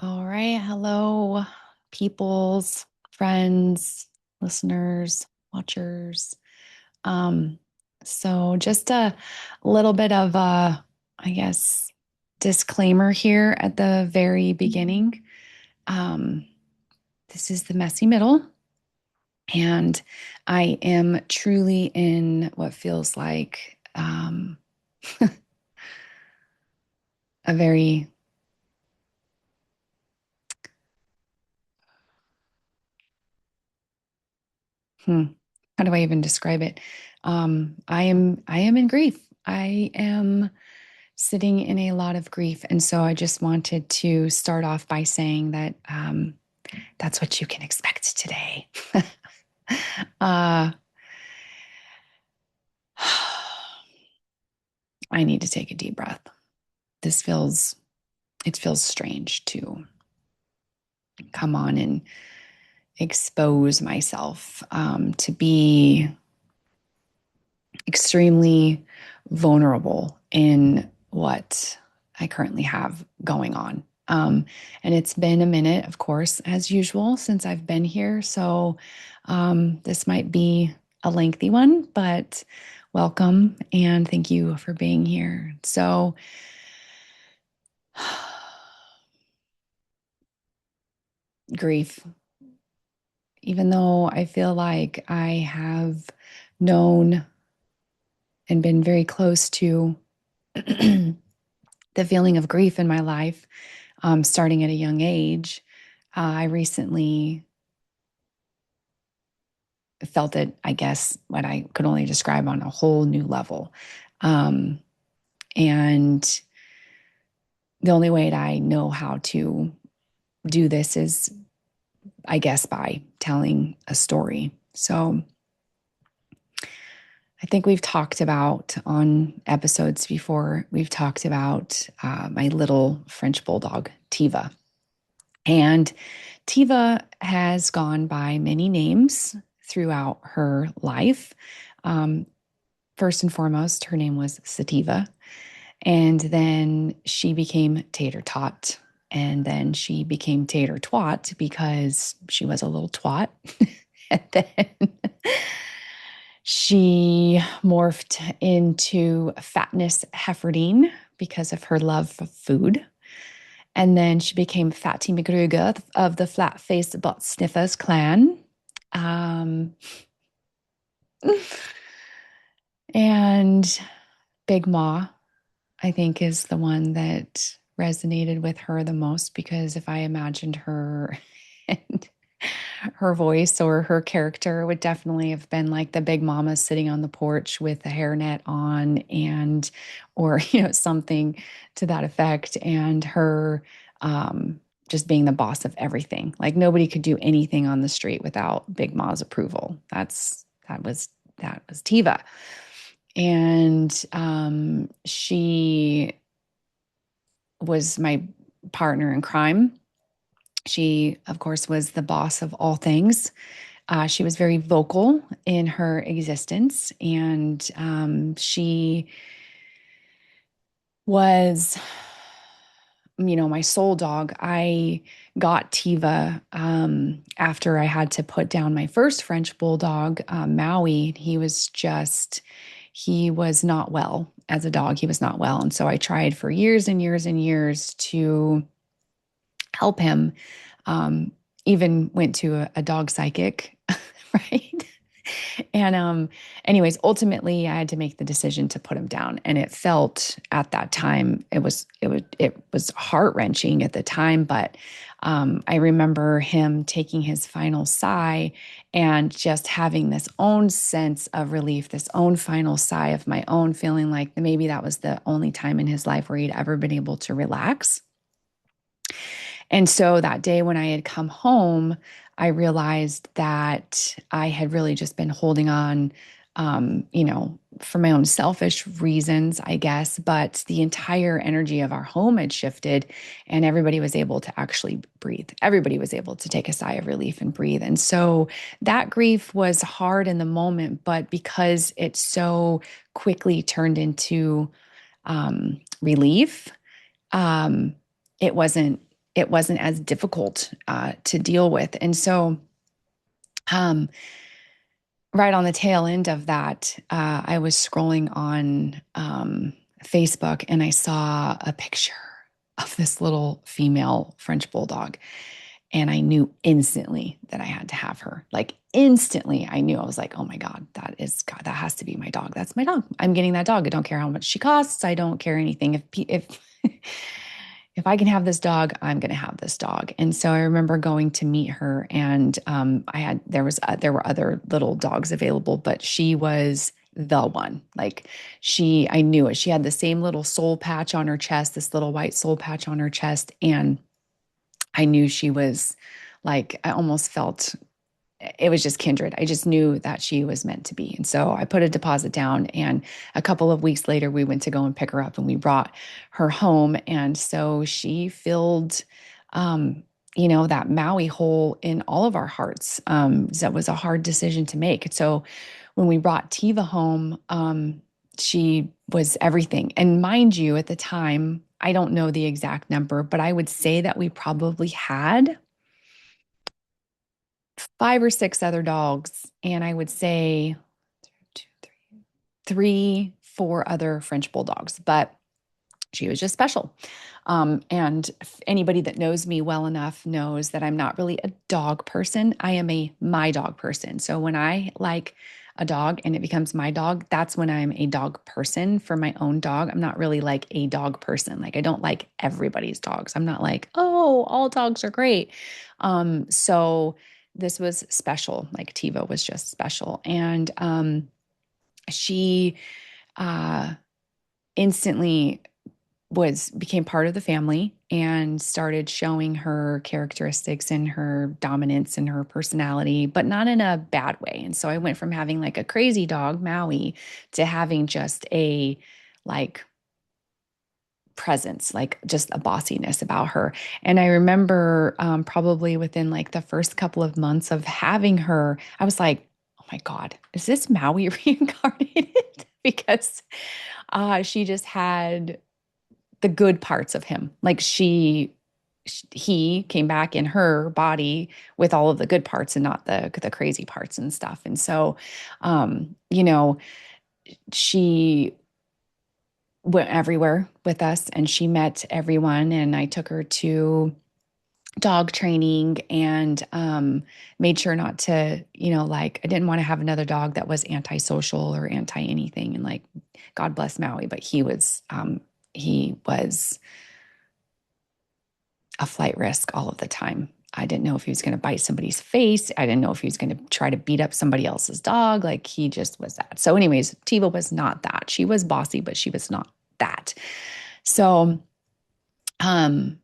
All right. Hello, peoples, friends, listeners, watchers. Um, so just a little bit of I guess, disclaimer here at the very beginning. Um, this is the messy middle, and I am truly in what feels like a very Hmm. How do I even describe it? I am in grief. I am sitting in a lot of grief. And so I just wanted to start off by saying that that's what you can expect today. uh, I need to take a deep breath. This feels, it feels strange to come on and expose myself, to be extremely vulnerable in what I currently have going on. And it's been a minute, of course, as usual, since I've been here. So this might be a lengthy one, but welcome and thank you for being here. So, grief, even though I feel like I have known and been very close to the feeling of grief in my life, starting at a young age, I recently felt it, I guess, what I could only describe on a whole new level. Um, and the only way that I know how to do this is, I guess, by telling a story. So I think we've talked about on episodes before, we've talked about my little French Bulldog, Teva. And Teva has gone by many names throughout her life. Um, First and foremost, her name was Sativa. And then she became Tater Tot. And then she became Tater Twat because she was a little twat. And then she morphed into Fatness Hefferdine because of her love for food. And then she became Fatty McGruger of the Flat Faced Butt Sniffers clan. Um, and Big Ma, I think, is the one that resonated with her the most because if I imagined her and her voice or her character would definitely have been like the big mama sitting on the porch with the hairnet on and or something to that effect, and her just being the boss of everything. Like nobody could do anything on the street without Big Ma's approval. That was Tiva. And she was my partner in crime. She, of course, was the boss of all things. She was very vocal in her existence, and she was, my soul dog. I got Tiva after I had to put down my first French Bulldog, Maui. He was not well as a dog. He was not well. And so I tried for years and years and years to help him. Um, Even went to a dog psychic, right? And anyways, ultimately I had to make the decision to put him down. And it felt at that time, it was heart-wrenching at the time, but I remember him taking his final sigh and just having this own sense of relief, this own final sigh of my own, feeling like maybe that was the only time in his life where he'd ever been able to relax. And so that day when I had come home, I realized that I had really just been holding on, for my own selfish reasons, I guess. But the entire energy of our home had shifted, and everybody was able to actually breathe. Everybody was able to take a sigh of relief and breathe. And so that grief was hard in the moment, but because it so quickly turned into relief, um, it wasn't it wasn't as difficult to deal with. And so, um, right on the tail end of that, I was scrolling on Facebook and I saw a picture of this little female French Bulldog. And I knew instantly that I had to have her. Like instantly, I knew. I was like, oh my God, that has to be my dog. That's my dog. I'm getting that dog. I don't care how much she costs. I don't care anything. If if I can have this dog, I'm going to have this dog. And so I remember going to meet her, and there were other little dogs available, but she was the one. Like I knew it. She had the same little soul patch on her chest, this little white soul patch on her chest, and I knew she was like, I almost felt it was just kindred. I just knew that she was meant to be. And so I put a deposit down, and a couple of weeks later, we went to go and pick her up and we brought her home. And so she filled, um, that Maui hole in all of our hearts. That was a hard decision to make. So when we brought Teva home, she was everything. And mind you, at the time, I don't know the exact number, but I would say that we probably had five or six other dogs, and I would say two, three, four other French bulldogs, but she was just special. And anybody that knows me well enough knows that I'm not really a dog person. I am a my dog person. So when I like a dog and it becomes my dog, that's when I'm a dog person for my own dog. I'm not really like a dog person. Like I don't like everybody's dogs. I'm not like, oh, all dogs are great. So this was special. Like Teva was just special. And she uh instantly became part of the family and started showing her characteristics and her dominance and her personality, but not in a bad way. And so I went from having like a crazy dog, Maui, to having just a like presence, like just a bossiness about her. And I remember probably within like the first couple of months of having her, I was like, oh my God, is this Maui reincarnated? Because she just had the good parts of him. Like he came back in her body with all of the good parts and not the crazy parts and stuff. And so, you know, she went everywhere with us and she met everyone. And I took her to dog training and made sure not to, like I didn't want to have another dog that was antisocial or anti anything. And like, God bless Maui, but he was a flight risk all of the time. I didn't know if he was going to bite somebody's face. I didn't know if he was going to try to beat up somebody else's dog. Like he just was that. So, anyways, Teva was not that. She was bossy, but she was not that. So, um,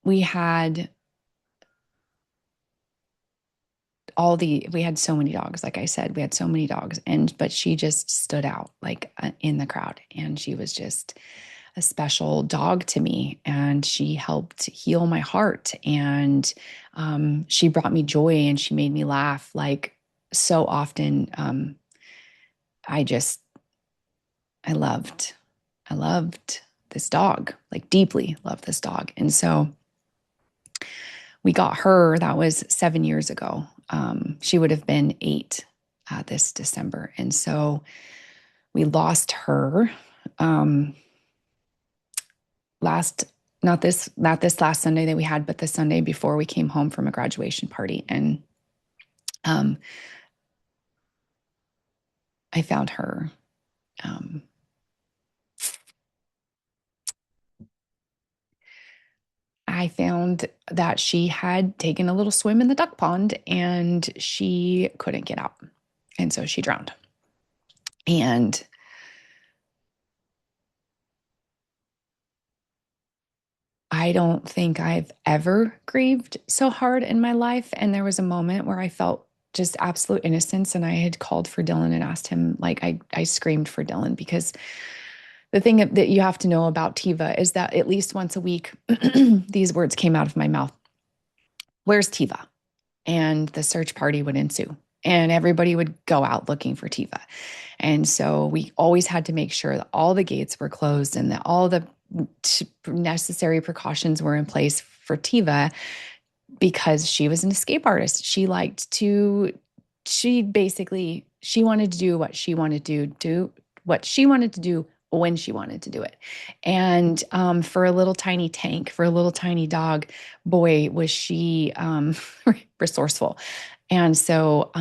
we had we had so many dogs. Like I said, we had so many dogs, but she just stood out like in the crowd, and she was just a special dog to me, and she helped heal my heart, and she brought me joy, and she made me laugh like so often. I just I loved I loved this dog, like deeply loved this dog. And so we got her, that was 7 years ago. She would have been 8 this December. And so we lost her last not this last Sunday that we had, but the Sunday before we came home from a graduation party. And I found her. I found that she had taken a little swim in the duck pond and she couldn't get out. And so she drowned. And I don't think I've ever grieved so hard in my life. And there was a moment where I felt just absolute innocence. And I had called for Dylan and asked him, like, I screamed for Dylan, because the thing that you have to know about Teva is that at least once a week, these words came out of my mouth. Where's Teva? And the search party would ensue. And everybody would go out looking for Teva. And so we always had to make sure that all the gates were closed and that all the necessary precautions were in place for Teva because she was an escape artist. She basically, she wanted to do what she wanted to do what she wanted to do when she wanted to do it. And for a little tiny tank, for a little tiny dog, boy, was she resourceful. And so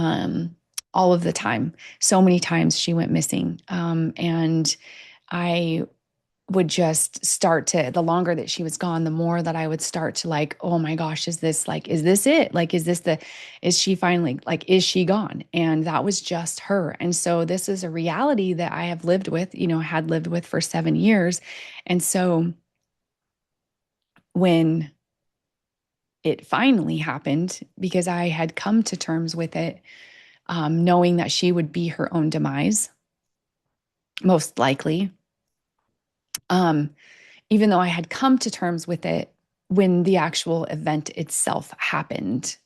all of the time, so many times she went missing. And I would just start to, the longer that she was gone, the more that I would start to like, oh my gosh, is this it? Like, is she finally, like, is she gone? And that was just her. And so this is a reality that I have lived with, had lived with for 7 years. And so when it finally happened, because I had come to terms with it, knowing that she would be her own demise, most likely. Um, Even though I had come to terms with it when the actual event itself happened,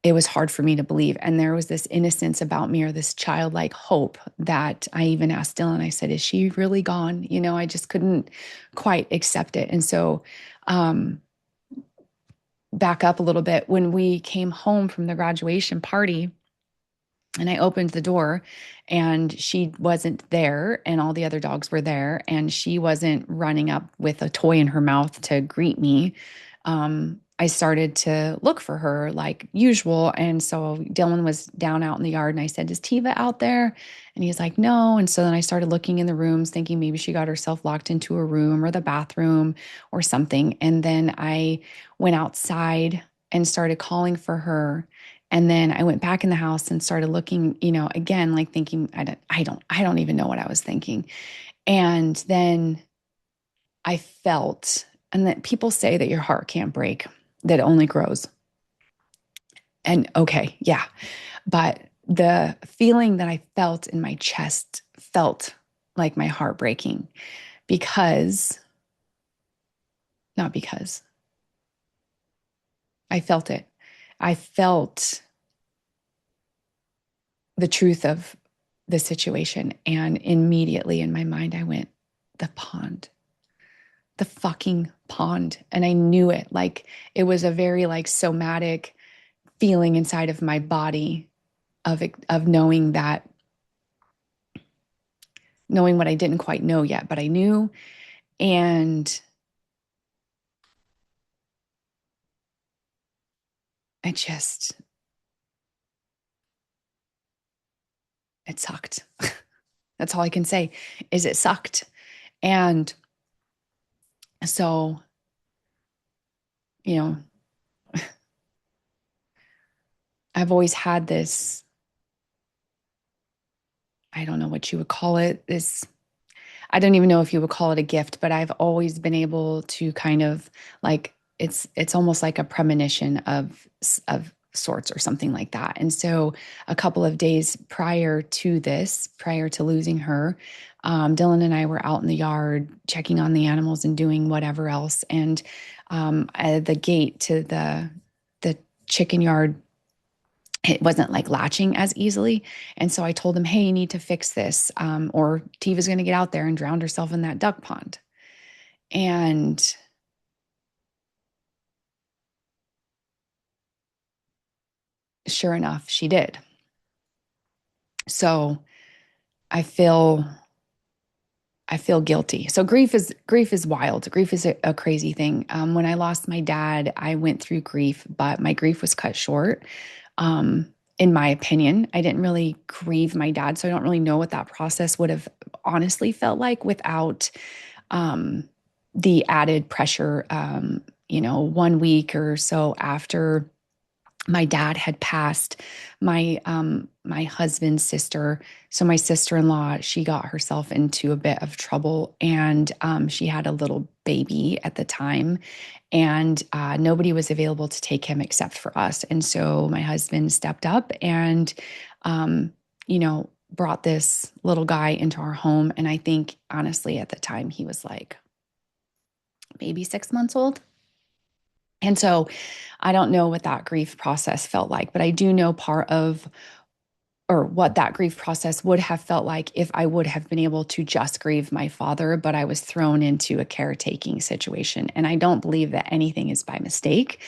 it was hard for me to believe. And there was this innocence about me, or this childlike hope, that I even asked Dylan, I said, is she really gone? I just couldn't quite accept it. And so, back up a little bit, when we came home from the graduation party, and I opened the door and she wasn't there, and all the other dogs were there, and she wasn't running up with a toy in her mouth to greet me. I started to look for her like usual. And so Dylan was down out in the yard, and I said, is Teva out there? And he's like, no. And so then I started looking in the rooms, thinking maybe she got herself locked into a room or the bathroom or something. And then I went outside and started calling for her. And then I went back in the house and started looking, again, like thinking, I don't even know what I was thinking. And then I felt, and that people say that your heart can't break, that it only grows. And okay, yeah. But the feeling that I felt in my chest felt like my heart breaking, because, not because, I felt it. I felt the truth of the situation. And immediately in my mind, I went, the pond, the fucking pond. And I knew it. Like, it was a very like somatic feeling inside of my body of knowing that, knowing what I didn't quite know yet, but I knew. And it just, it sucked. That's all I can say, is it sucked. And so, you know, I've always had this, I don't know what you would call it, this, I don't even know if you would call it a gift, but I've always been able to kind of like, it's almost like a premonition of sorts or something like that. And so a couple of days prior to this, prior to losing her, Dylan and I were out in the yard checking on the animals and doing whatever else. And the gate to the chicken yard, it wasn't like latching as easily. And so I told him, hey, you need to fix this, or Teva's going to get out there and drown herself in that duck pond. And sure enough, she did. So I feel I feel guilty. So grief is wild. Grief is a crazy thing. When I lost my dad, I went through grief, but my grief was cut short. In my opinion, I didn't really grieve my dad, so I don't really know what that process would have honestly felt like without the added pressure. 1 week or so after my dad had passed, my husband's sister, so my sister-in-law, she got herself into a bit of trouble, and she had a little baby at the time, and nobody was available to take him except for us. And so my husband stepped up and brought this little guy into our home. And I think honestly at the time he was like maybe 6 months old. And so I don't know what that grief process felt like, but I do know part of or what that grief process would have felt like if I would have been able to just grieve my father, but I was thrown into a caretaking situation. And I don't believe that anything is by mistake.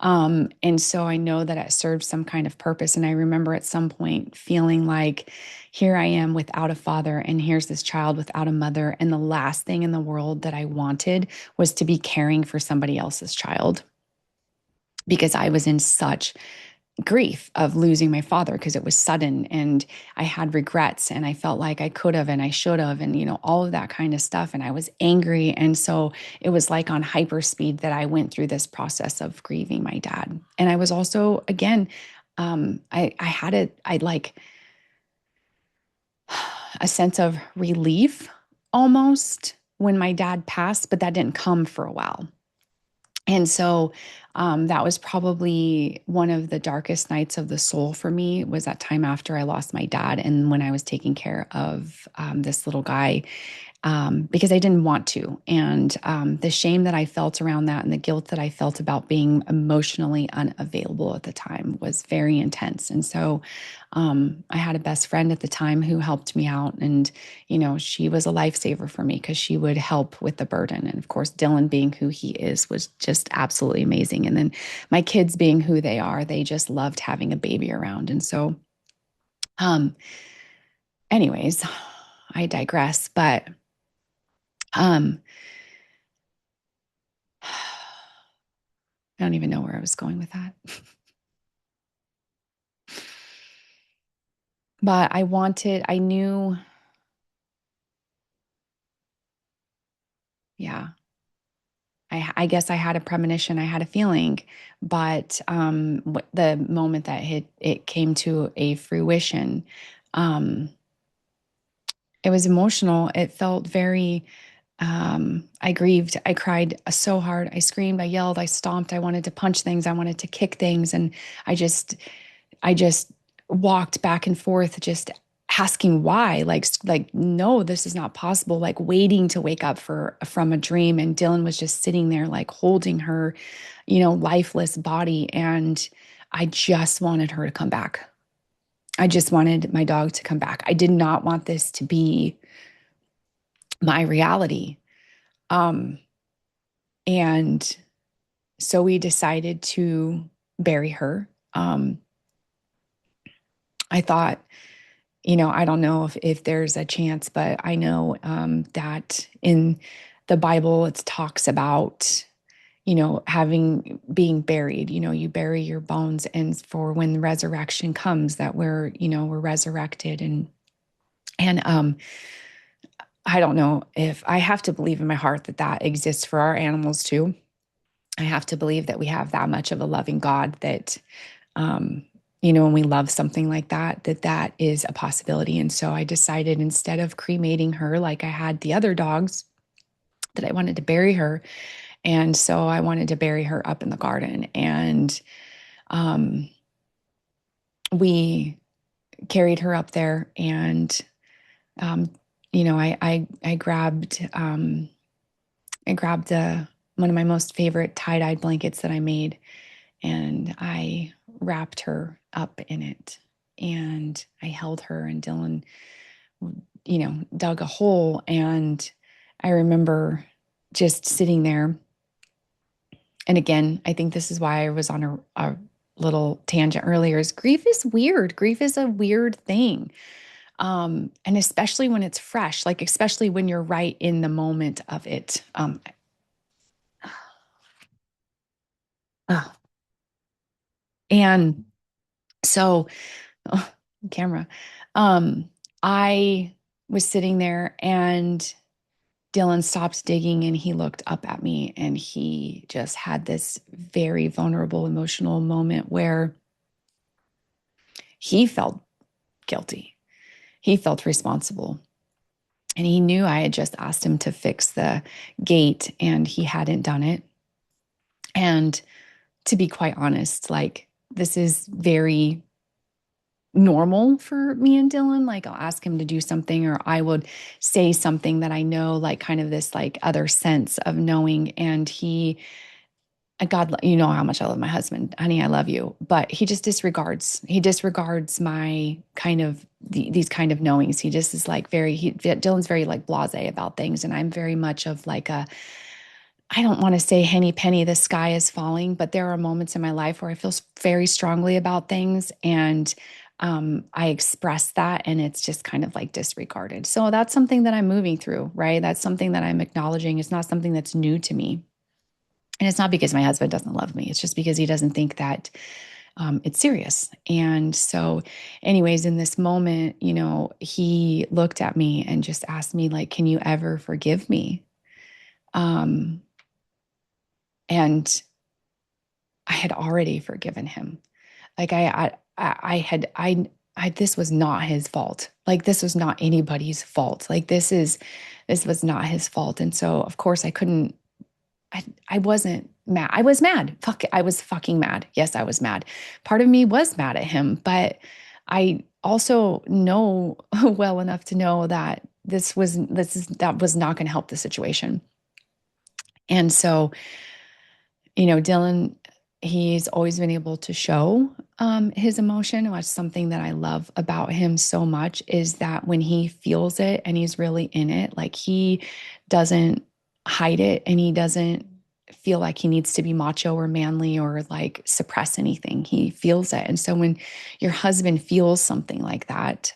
And so I know that it served some kind of purpose. And I remember at some point feeling like, here I am without a father, and here's this child without a mother. And the last thing in the world that I wanted was to be caring for somebody else's child because I was in such grief of losing my father because it was sudden and I had regrets and I felt like I could have and I should have and all of that kind of stuff and I was angry and so it was like on hyperspeed that I went through this process of grieving my dad. And I was also again I had I like a sense of relief almost when my dad passed, but that didn't come for a while. And so that was probably one of the darkest nights of the soul for me was that time after I lost my dad and when I was taking care of this little guy because I didn't want to. And the shame that I felt around that and the guilt that I felt about being emotionally unavailable at the time was very intense. And so I had a best friend at the time who helped me out. And, she was a lifesaver for me because she would help with the burden. And of course, Dylan being who he is was just absolutely amazing. And then my kids being who they are, they just loved having a baby around. And so, um, anyways, I digress, but um, I don't even know where I was going with that. But I knew, yeah, I guess I had a premonition, I had a feeling, but the moment that it came to a fruition, um, it was emotional. It felt very, I grieved. I cried so hard. I screamed, I yelled, I stomped. I wanted to punch things. I wanted to kick things. And I just, I just walked back and forth, just asking why, like, no, this is not possible, like waiting to wake up from a dream. And Dylan was just sitting there, like holding her, lifeless body. And I just wanted her to come back. I just wanted my dog to come back. I did not want this to be my reality. Um, and so we decided to bury her. I thought, I don't know if there's a chance, but I know that in the Bible, it talks about, being buried, you bury your bones. And for when the resurrection comes, that we're resurrected. And I don't know if I have to believe in my heart that that exists for our animals too. I have to believe that we have that much of a loving God that, um, when we love something like that, that is a possibility. And so I decided instead of cremating her like I had the other dogs, that I wanted to bury her. And so I wanted to bury her up in the garden. And um, we carried her up there and, um, I grabbed, one of my most favorite tie-dyed blankets that I made and I wrapped her up in it and I held her and Dylan, dug a hole. And I remember just sitting there. And again, I think this is why I was on a little tangent earlier is grief is weird. Grief is a weird thing. And especially when it's fresh, like especially when you're right in the moment of it. Uh, and so oh, camera. I was sitting there and Dylan stopped digging and he looked up at me and he just had this very vulnerable emotional moment where he felt guilty. He felt responsible. And he knew I had just asked him to fix the gate and he hadn't done it. And to be quite honest, like this is very normal for me and Dylan. Like I'll ask him to do something or I would say something that I know, like kind of this like other sense of knowing. And he God, you know how much I love my husband, honey, I love you. But he disregards my kind of these kind of knowings. He just is like Dylan's very like blasé about things. And I'm very much of like I don't want to say henny penny, the sky is falling, but there are moments in my life where I feel very strongly about things. And I express that and it's just kind of like disregarded. So that's something that I'm moving through, right? That's something that I'm acknowledging. It's not something that's new to me. And it's not because my husband doesn't love me. It's just because he doesn't think that it's serious. And so, anyways, in this moment, he looked at me and just asked me, like, can you ever forgive me? Um, and I had already forgiven him. Like this was not his fault. Like this was not anybody's fault. Like this was not his fault. And so, of course, I wasn't mad. I was mad. Fuck, I was fucking mad. Yes, I was mad. Part of me was mad at him, but I also know well enough to know that that was not going to help the situation. And so, Dylan, he's always been able to show his emotion. Which something that I love about him so much is that when he feels it and he's really in it, like he doesn't hide it and he doesn't feel like he needs to be macho or manly or like suppress anything. He feels it. And so when your husband feels something like that,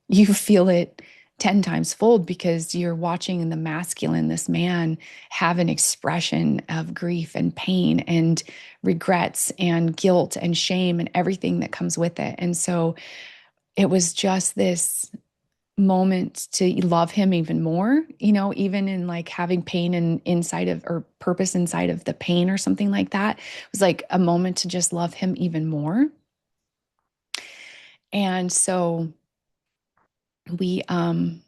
you feel it 10 times fold because you're watching the masculine, this man, have an expression of grief and pain and regrets and guilt and shame and everything that comes with it. And so it was just this moment to love him even more, even in like having pain and inside of or purpose inside of the pain or something like that. It was like a moment to just love him even more. And so we I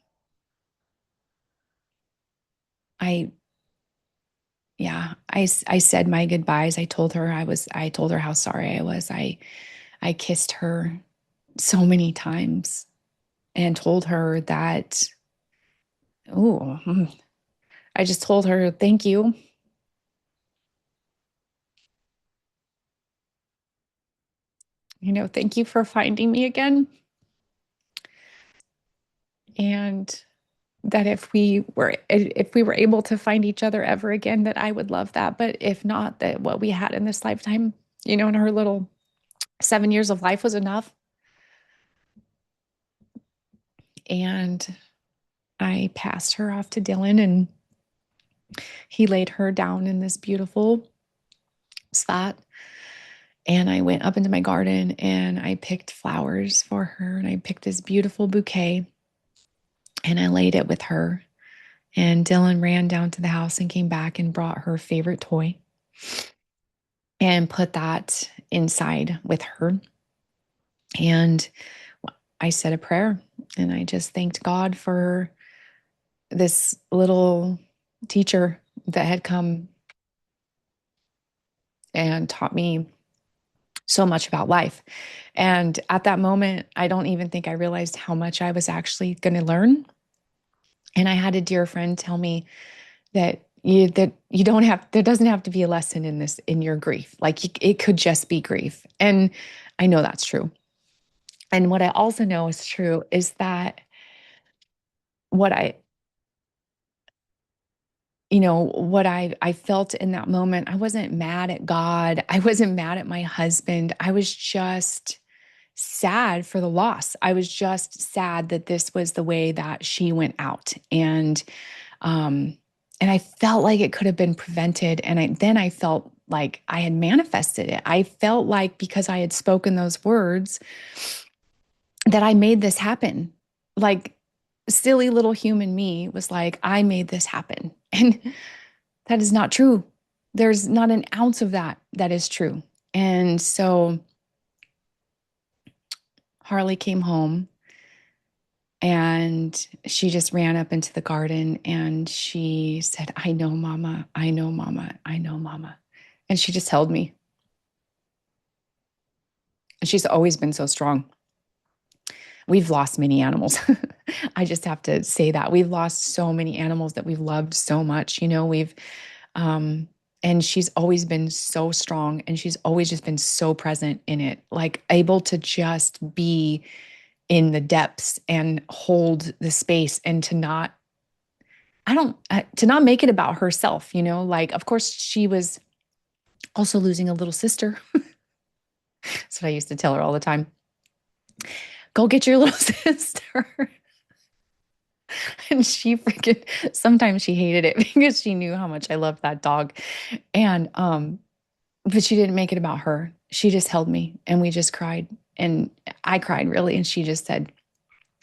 yeah, I said my goodbyes. I told her how sorry I was. I kissed her so many times and told her that, oh, I just told her, thank you. Thank you for finding me again. And that if we were able to find each other ever again, that I would love that. But if not, that what we had in this lifetime, in her little 7 years of life was enough. And I passed her off to Dylan and he laid her down in this beautiful spot. And I went up into my garden and I picked flowers for her and I picked this beautiful bouquet and I laid it with her. And Dylan ran down to the house and came back and brought her favorite toy and put that inside with her. And I said a prayer and I just thanked God for this little teacher that had come and taught me so much about life. And at that moment, I don't even think I realized how much I was actually going to learn. And I had a dear friend tell me that you don't have there doesn't have to be a lesson in your grief. Like it could just be grief. And I know that's true. And what I also know is true is that what I what I felt in that moment, I wasn't mad at God. I wasn't mad at my husband. I was just sad for the loss. I was just sad that this was the way that she went out. Um and I felt like it could have been prevented. And then I felt like I had manifested it. I felt like because I had spoken those words that I made this happen. Like silly little human me was like, I made this happen. And that is not true. There's not an ounce of that is true. And so Harley came home and she just ran up into the garden and she said, I know, Mama. I know, Mama. I know, Mama. And she just held me. And she's always been so strong. We've lost many animals. I just have to say that we've lost so many animals that we've loved so much. We've, um, And she's always been so strong and she's always just been so present in it, like able to just be in the depths and hold the space and to not, I don't, to not make it about herself, like, of course, she was also losing a little sister. That's what I used to tell her all the time. Go get your little sister. And she freaking, sometimes she hated it because she knew how much I loved that dog. And, but she didn't make it about her. She just held me and we just cried. And I cried really. And she just said,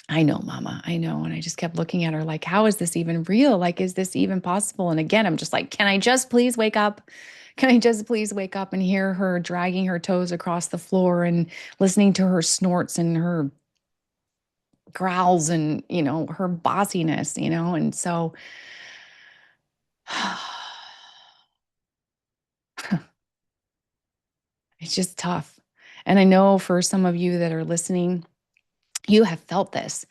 I know, Mama, I know. And I just kept looking at her like, how is this even real? Like, is this even possible? And again, I'm just like, can I just please wake up? Can I just please wake up and hear her dragging her toes across the floor and listening to her snorts and her growls and, her bossiness. And so it's just tough. And I know for some of you that are listening, you have felt this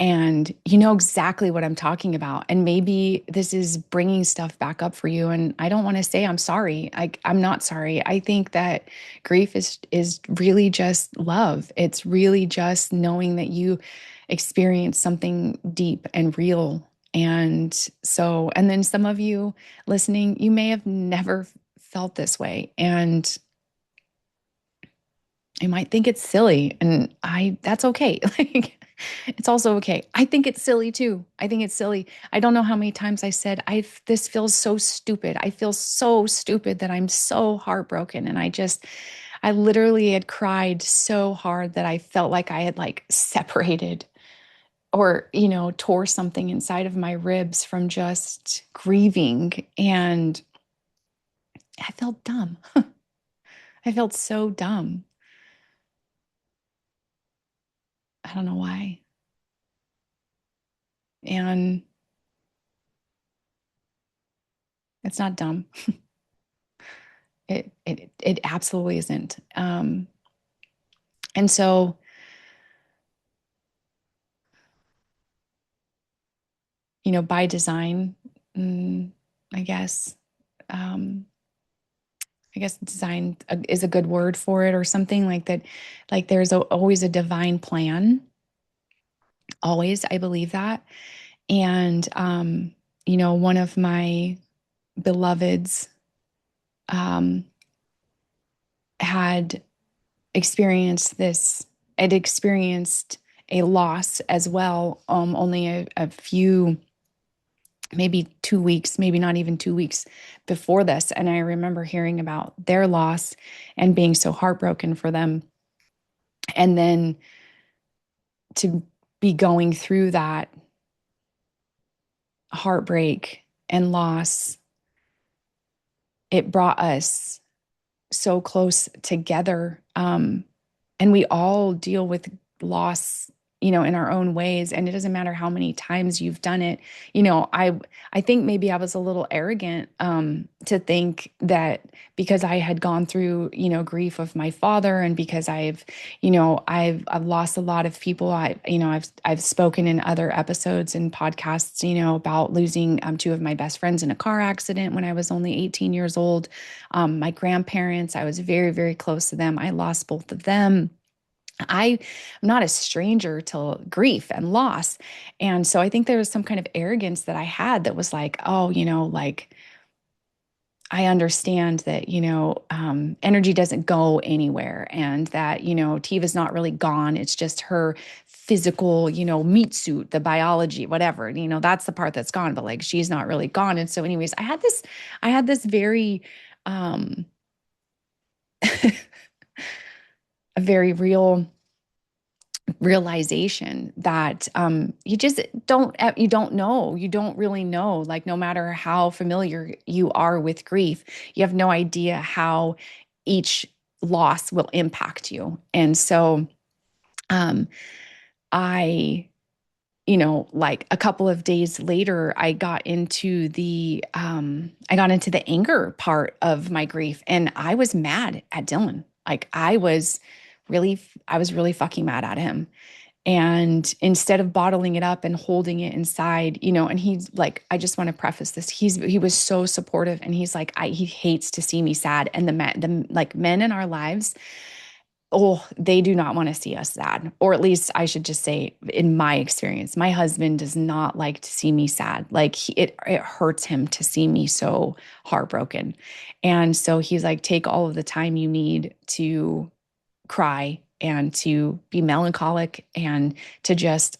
and you know exactly what I'm talking about. And maybe this is bringing stuff back up for you. And I don't want to say I'm sorry. I'm not sorry. I think that grief is really just love. It's really just knowing that you experience something deep and real. And so, and then some of you listening, you may have never felt this way. And you might think it's silly. And that's okay. Like, it's also okay. I think it's silly too. I think it's silly. I don't know how many times I said, this feels so stupid. I feel so stupid that I'm so heartbroken. And I literally had cried so hard that I felt like I had like separated or, tore something inside of my ribs from just grieving. And I felt dumb. I felt so dumb. I don't know why. And it's not dumb. It absolutely isn't. And so, by design, mm, I guess, um, I guess design is a good word for it or something like that. Like there's always a divine plan. Always, I believe that. And, one of my beloveds, um, had experienced this, had experienced a loss as well, only a few, maybe 2 weeks, maybe not even 2 weeks before this. And I remember hearing about their loss and being so heartbroken for them. And then to be going through that heartbreak and loss, it brought us so close together. And we all deal with loss, in our own ways. And it doesn't matter how many times you've done it. I think maybe I was a little arrogant, to think that because I had gone through, grief of my father and because I've lost a lot of people. I've spoken in other episodes and podcasts, about losing two of my best friends in a car accident when I was only 18 years old. My grandparents, I was very, very close to them. I lost both of them. I'm not a stranger to grief and loss. And so I think there was some kind of arrogance that I had that was like, oh, like I understand that, energy doesn't go anywhere and that, Teva's not really gone. It's just her physical, meat suit, the biology, whatever, that's the part that's gone, but like she's not really gone. And so anyways, I had this very, a very real realization that you just don't really know, like no matter how familiar you are with grief, you have no idea how each loss will impact you. And so um I like a couple of days later, I got into the anger part of my grief and I was mad at Dylan. Like I was really fucking mad at him. And instead of bottling it up and holding it inside, and he's like, I just want to preface this. He was so supportive, and he's like, he hates to see me sad. And men in our lives, oh, they do not want to see us sad. Or at least I should just say, in my experience, my husband does not like to see me sad. Like it hurts him to see me so heartbroken. And so he's like, take all of the time you need to cry and to be melancholic and to just,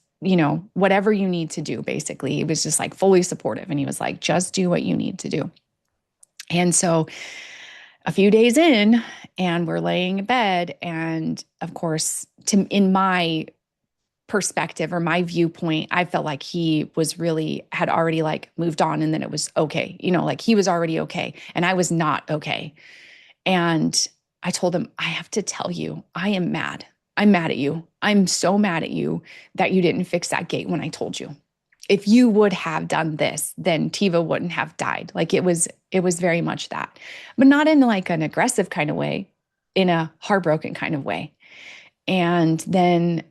whatever you need to do, basically. He was just like fully supportive. And he was like, just do what you need to do. And so a few days in, and we're laying in bed. And of course, in my perspective or my viewpoint, I felt like he had already like moved on, and then it was okay. Like he was already okay. And I was not okay. And I told him, I have to tell you, I am mad. I'm mad at you. I'm so mad at you that you didn't fix that gate when I told you. If you would have done this, then Teva wouldn't have died. Like it was very much that, but not in like an aggressive kind of way, in a heartbroken kind of way. And then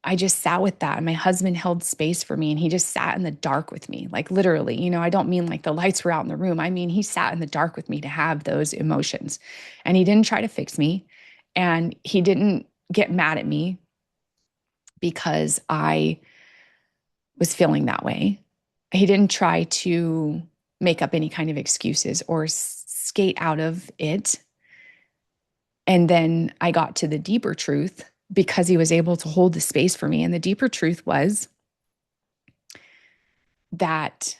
I just sat with that. And my husband held space for me, and he just sat in the dark with me, like literally. I don't mean like the lights were out in the room. I mean, he sat in the dark with me to have those emotions. And he didn't try to fix me. And he didn't get mad at me because I was feeling that way. He didn't try to make up any kind of excuses or skate out of it. And then I got to the deeper truth because he was able to hold the space for me. And the deeper truth was that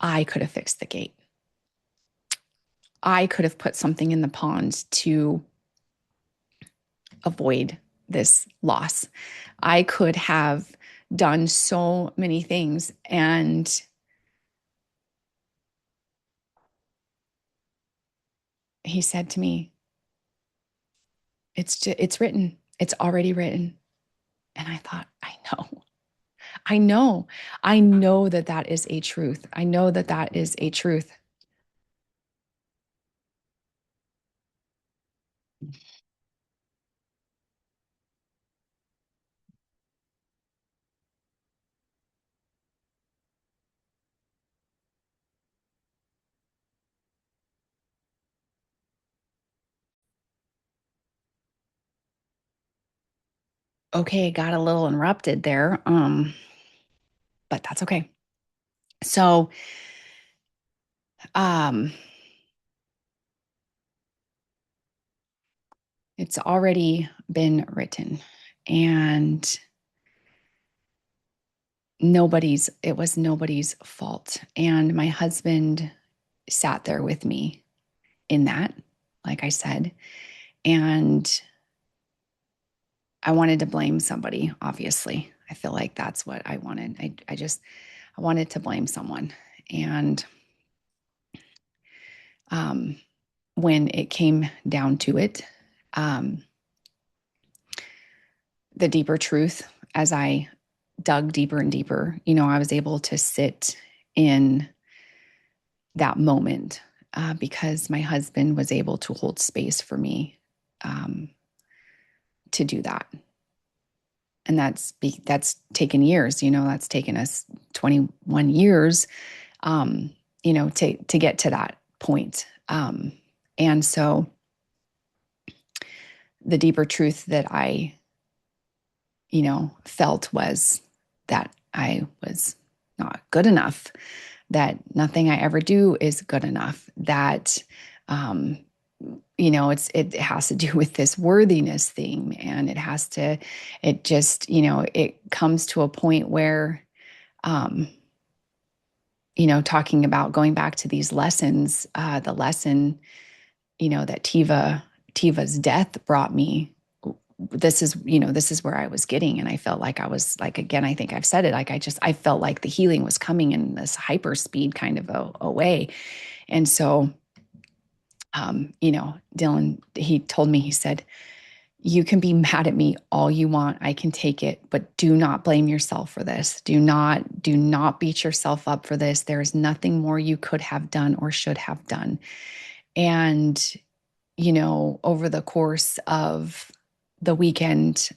I could have fixed the gate. I could have put something in the pond to avoid this loss. I could have done so many things. And he said to me, it's written. It's already written. And I thought, I know that that is a truth. I know that that is a truth. Okay, got a little interrupted there. But that's okay. So, um, it's already been written, and it was nobody's fault. And my husband sat there with me in that, like I said, and I wanted to blame somebody, obviously. I feel like that's what I wanted. I wanted to blame someone. And um, when it came down to it, um, the deeper truth, as I dug deeper and deeper, I was able to sit in that moment because my husband was able to hold space for me um, to do that. And that's taken years, that's taken us 21 years, to get to that point. And so the deeper truth that I, felt was that I was not good enough, that nothing I ever do is good enough, that, it has to do with this worthiness thing. And it comes to a point where, talking about going back to these lessons, the lesson, that Teva's death brought me. This is where I was getting. And I felt like I was like, again, I think I've said it, like, I felt like the healing was coming in this hyper speed kind of a way. And so, Dylan, he told me, he said, you can be mad at me all you want. I can take it, but do not blame yourself for this. Do not beat yourself up for this. There is nothing more you could have done or should have done. And, over the course of the weekend,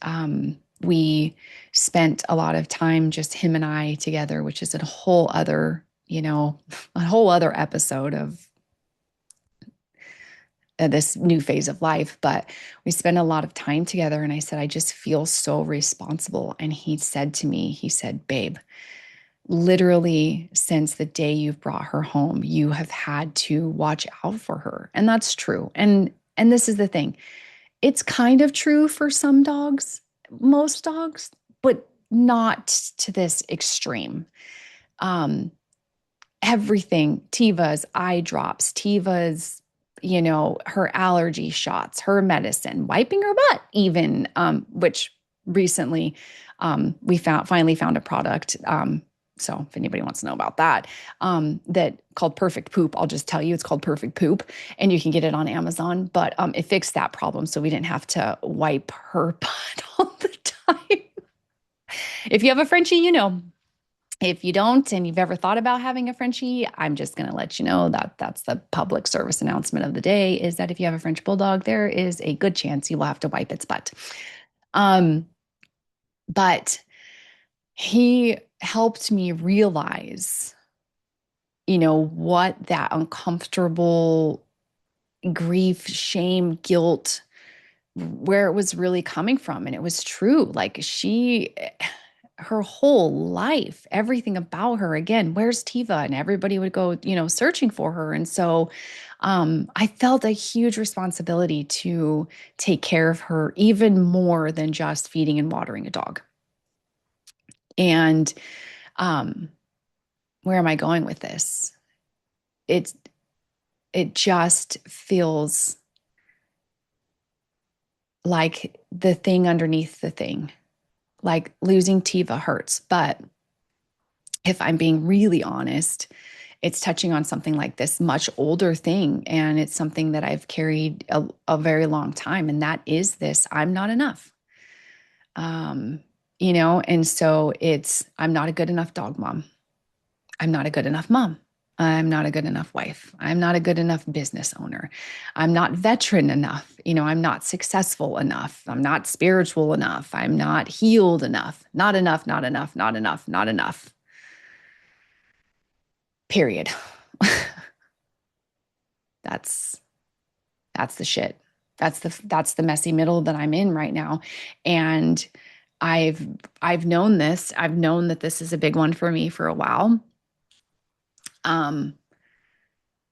We spent a lot of time just him and I together, which is a whole other, a whole other episode of this new phase of life. But we spent a lot of time together. And I said, I just feel so responsible. And he said to me, he said, babe, literally since the day you've brought her home, you have had to watch out for her. And that's true. And this is the thing. It's kind of true for some dogs, most dogs, but not to this extreme. Um, Everything, Teva's eye drops, Teva's, her allergy shots, her medicine, wiping her butt, even, which recently we finally found a product. So if anybody wants to know about that, that called Perfect Poop, I'll just tell you it's called Perfect Poop, and you can get it on Amazon. But it fixed that problem, so we didn't have to wipe her butt all the time. If you have a Frenchie, you know. If you don't, and you've ever thought about having a Frenchie, I'm just going to let you know that that's the public service announcement of the day, is that if you have a French Bulldog, there is a good chance you will have to wipe its butt. Um, but he helped me realize, what that uncomfortable grief, shame, guilt, where it was really coming from. And it was true. Like her whole life, everything about her, again, where's Teva? And everybody would go, searching for her. And so I felt a huge responsibility to take care of her, even more than just feeding and watering a dog. And um, where am I going with this? It's it just feels like the thing underneath the thing. Like losing Teva hurts, but if I'm being really honest, it's touching on something like this much older thing. And it's something that I've carried a very long time. And that is this: I'm not enough. Um, and so I'm not a good enough dog mom. I'm not a good enough mom. I'm not a good enough wife. I'm not a good enough business owner. I'm not veteran enough. I'm not successful enough. I'm not spiritual enough. I'm not healed enough. Not enough, not enough, not enough, not enough. Period. That's that's the shit. That's the messy middle that I'm in right now. And I've I've known this. I've known that this is a big one for me for a while. Um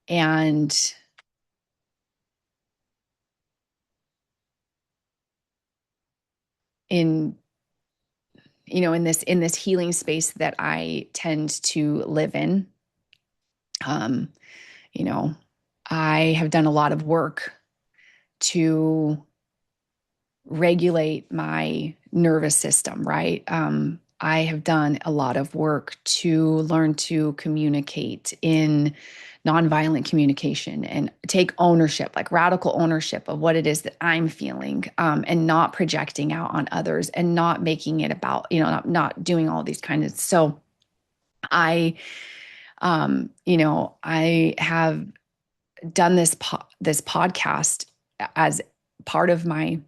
and in in this healing space that I tend to live in, um, you know, I have done a lot of work to regulate my nervous system, right? I have done a lot of work to learn to communicate in nonviolent communication and take ownership, like radical ownership of what it is that I'm feeling, and not projecting out on others and not making it about, not doing all these kind of. So I, I have done this podcast as part of my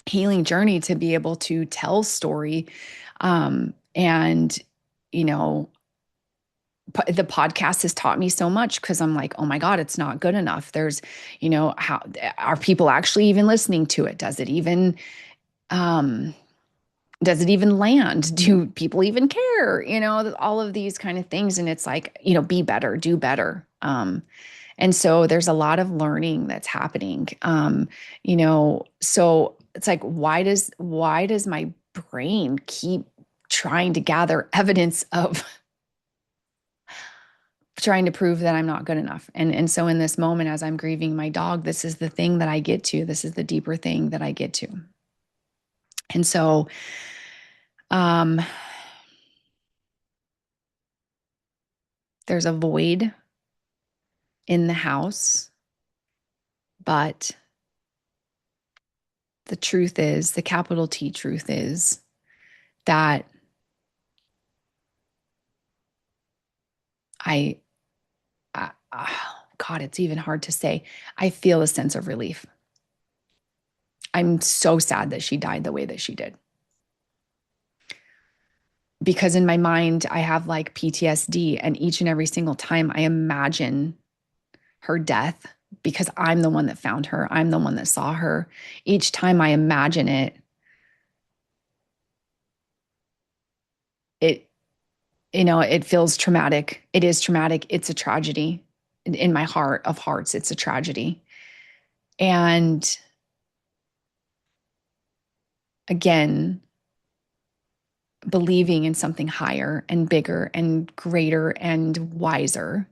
healing journey to be able to tell story. And, you know, the podcast has taught me so much because I'm like, oh my God, it's not good enough. There's, how are people actually even listening to it? Um, does it even land? Do people even care? All of these kind of things. And it's like, be better, do better. And so there's a lot of learning that's happening. So it's like, why does my brain keep trying to gather evidence of trying to prove that I'm not good enough? And so in this moment, as I'm grieving my dog, this is the thing that I get to. This is the deeper thing that I get to. And so, um, there's a void in the house, but the truth is, the capital T truth is that I, God, it's even hard to say. I feel a sense of relief. I'm so sad that she died the way that she did. because in my mind, I have like PTSD, and each and every single time I imagine her death because I'm the one that found her. I'm the one that saw her. Each time I imagine it, it, it feels traumatic. It is traumatic. It's a tragedy in my heart of hearts. It's a tragedy. And again, believing in something higher and bigger and greater and wiser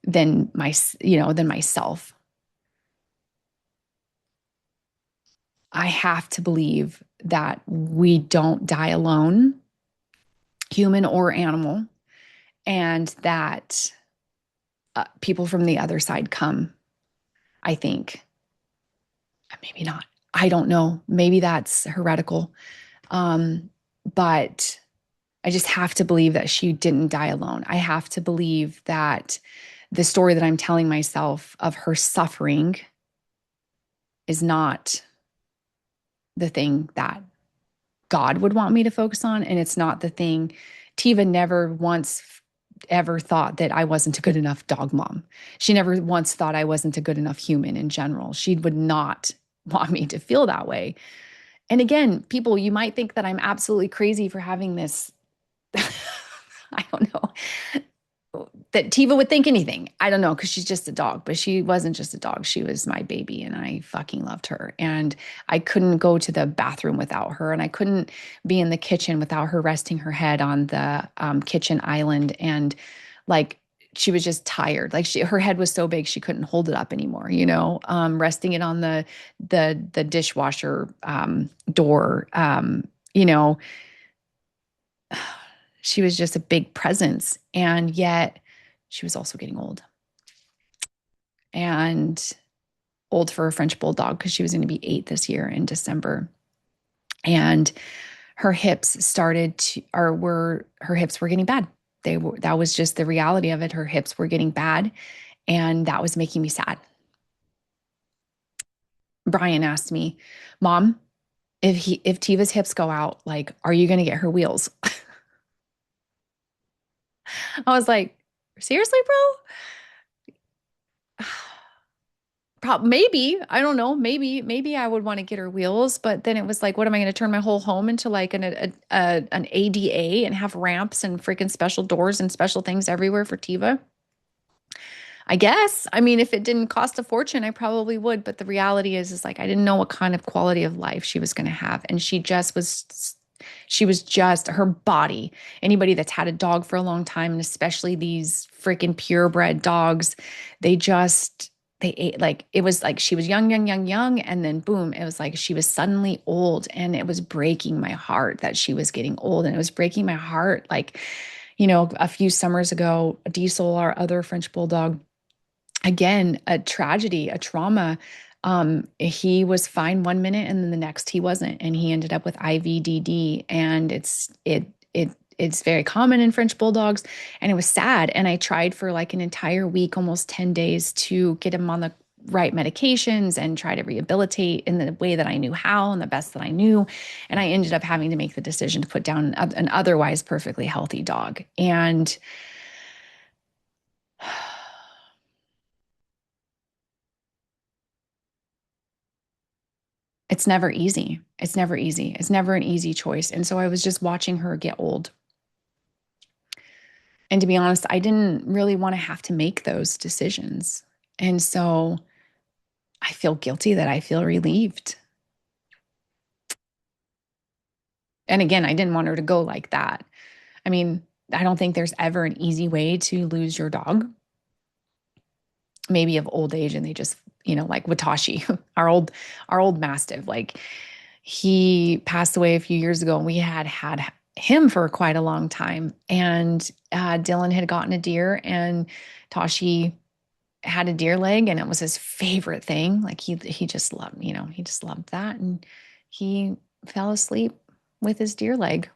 than than myself. I have to believe that we don't die alone, human or animal, and that people from the other side come, I think. Maybe not. I don't know. Maybe that's heretical. But I just have to believe that she didn't die alone. I have to believe that the story that I'm telling myself of her suffering is not the thing that God would want me to focus on. And it's not the thing. Teva never once ever thought that I wasn't a good enough dog mom. She never once thought I wasn't a good enough human in general. She would not want me to feel that way. And again, people, you might think that I'm absolutely crazy for having this. I don't know that Teva would think anything. I don't know, because she's just a dog, but she wasn't just a dog. She was my baby, and I fucking loved her. And I couldn't go to the bathroom without her, and I couldn't be in the kitchen without her resting her head on the kitchen island. And like, she was just tired. Like, her head was so big she couldn't hold it up anymore. Resting it on the dishwasher door. You know, she was just a big presence, and yet she was also getting old, and old for a French Bulldog, because she was going to be 8 this year in December. And her hips her hips were getting bad. That was just the reality of it. Her hips were getting bad, and that was making me sad. Brian asked me, Mom, if Tiva's hips go out, like, are you going to get her wheels? I was like, seriously, bro? Maybe, I don't know, maybe I would want to get her wheels, but then it was like, what am I going to turn my whole home into like an ADA and have ramps and freaking special doors and special things everywhere for Tiva? I guess. I mean, if it didn't cost a fortune, I probably would. But the reality is like, I didn't know what kind of quality of life she was going to have. And she was just her body. Anybody that's had a dog for a long time, and especially these freaking purebred dogs, they ate, like, it was like she was young, young, young, young. And then boom, it was like she was suddenly old. And it was breaking my heart that she was getting old. And it was breaking my heart. Like, a few summers ago, Diesel, our other French Bulldog, again, a tragedy, a trauma. He was fine 1 minute, and then the next he wasn't, and he ended up with IVDD. And it's very common in French Bulldogs, and it was sad. And I tried for like an entire week, almost 10 days, to get him on the right medications and try to rehabilitate in the way that I knew how and the best that I knew. And I ended up having to make the decision to put down an otherwise perfectly healthy dog. And it's never easy. It's never easy. It's never an easy choice. And so I was just watching her get old. And to be honest, I didn't really want to have to make those decisions. And so I feel guilty that I feel relieved. And again, I didn't want her to go like that. I mean, I don't think there's ever an easy way to lose your dog. Maybe of old age, and they just, like Watashi, our old mastiff, like, he passed away a few years ago, and we had him for quite a long time. And Dylan had gotten a deer, and Tashi had a deer leg, and it was his favorite thing. Like, he just loved, he just loved that. And he fell asleep with his deer leg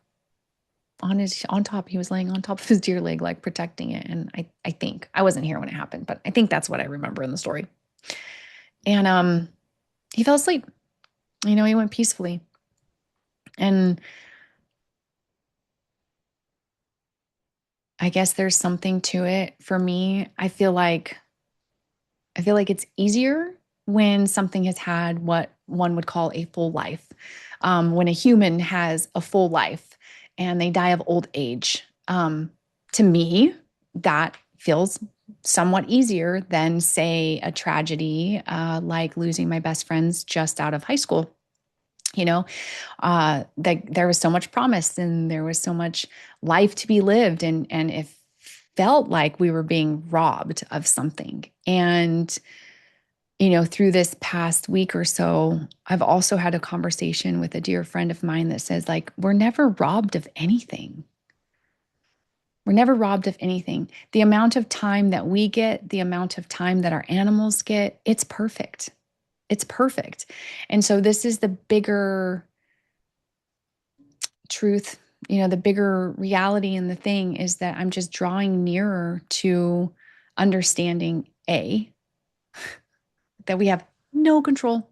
on top. He was laying on top of his deer leg, like protecting it. And I think I wasn't here when it happened, but I think that's what I remember in the story. And he fell asleep. He went peacefully. And I guess there's something to it for me. I feel like it's easier when something has had what one would call a full life. When a human has a full life and they die of old age, to me, that feels somewhat easier than, say, a tragedy like losing my best friends just out of high school. You know, there was so much promise and there was so much life to be lived, and it felt like we were being robbed of something. And through this past week or so, I've also had a conversation with a dear friend of mine that says, like, we're never robbed of anything. We're never robbed of anything. The amount of time that we get, the amount of time that our animals get, it's perfect. It's perfect. And so, this is the bigger truth, the bigger reality in the thing is that I'm just drawing nearer to understanding that we have no control,